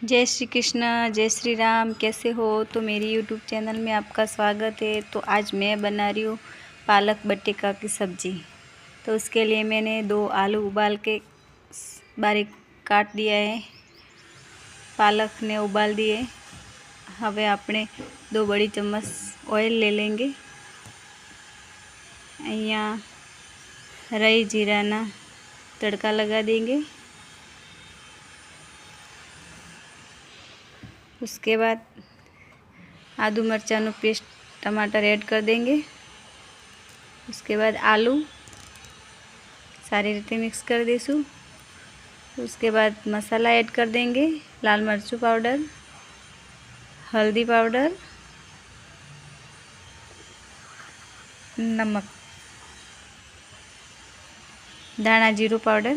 जय श्री कृष्ण, जय श्री राम। कैसे हो? तो मेरी यूट्यूब चैनल में आपका स्वागत है। तो आज मैं बना रही हूँ पालक बटेका की सब्ज़ी। तो उसके लिए मैंने 2 आलू उबाल के बारीक काट दिया है। पालक ने उबाल दिए। હવે આપણે 2 बड़ी चम्मच ऑयल ले लेंगे। અહીંયા राई जीराना तड़का लगा देंगे। उसके बाद आदू मरचानो पेस्ट टमाटर ऐड कर देंगे। उसके बाद आलू सारी रीते मिक्स कर देसु। उसके बाद मसाला ऐड कर देंगे। लाल मरचू पाउडर, हल्दी पाउडर, नमक, दाणा जीरो पाउडर,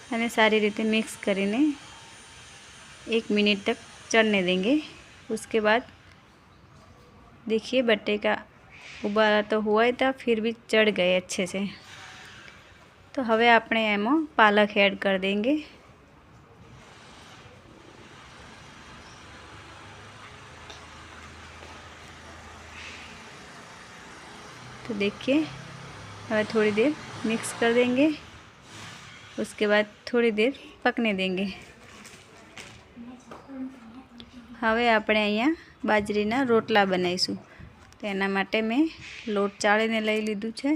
અને सारी रीते मिक्स करीने 1 मिनट तक चढ़ने देंगे। उसके बाद देखिए बटेका उबाला तो हुआ ही था, फिर भी चढ़ गए अच्छे से। तो हवे આપણે એમાં પાલક ऐड कर देंगे। तो देखिए हमें थोड़ी देर मिक्स कर देंगे। उसके बाद थोड़ी देर पकने देंगे। हवे આપણે અહીંયા બાજરીના રોટલા બનાવીશું। तो एना माटे मैं लोट चाळीने लई लीधुं छे।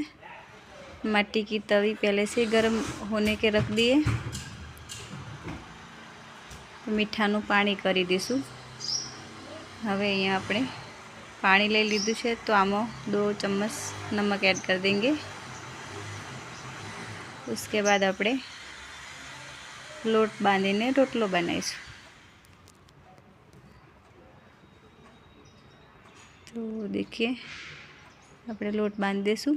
माटी की तवी पहले से गर्म होने के रख दिए। मीठाનું पाणी करी दीशुं। हवे અહીંયા આપણે पाणी लई लीधुं छे। तो आमां 2 चम्मच नमक ऐड कर देंगे। उसके बाद આપણે लोट बांधीने रोटलो बनाईशुं। तो देखिए આપણે लोट बांध देशुं।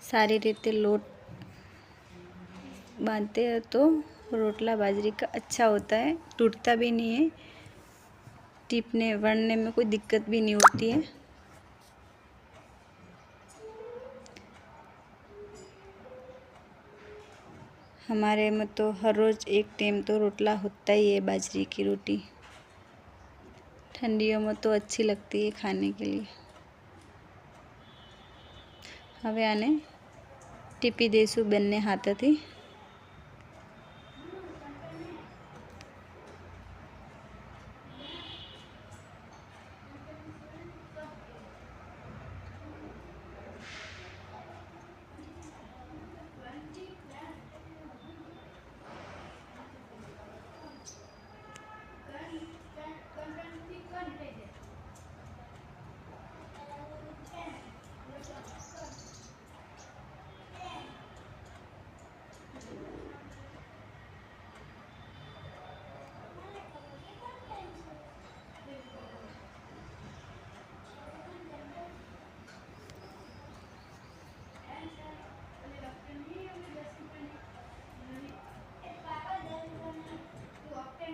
सारी रीते लोट बांधते हैं तो रोटला बाजरी का अच्छा होता है, टूटता भी नहीं है, टीपने वरने में कोई दिक्कत भी नहीं होती है। हमारे में तो हर रोज़ एक टाइम तो रोटला होता ही है बाजरी की रोटी। ठंडियों में तो अच्छी लगती है खाने के लिए। हवे आने टीपी देशु बन्ने हाथोथी।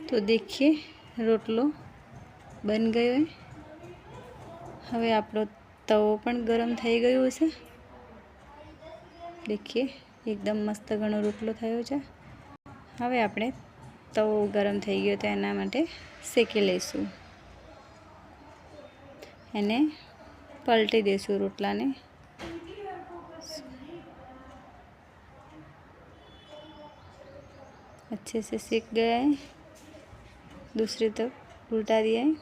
तो देखिए रोटलो बन गयो है। हवे आपणो तवो पण गरम थई गयो हशे। देखिए एकदम मस्त घणो रोटलो थयो छे। हवे आपणे तवो गरम थई गयो तो एना माटे सेकी लईशुं। एने पलटी देशुं रोटलाने। अच्छे से सेक गया है। दूसरी तरफ उल्टा दिया है।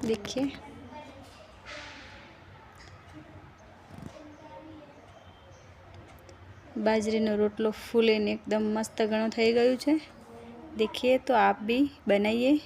देखिए बाजरीनो रोटलो फूलीने एकदम मस्त घणो थई गयो छे। देखिए तो आप भी बनाइए।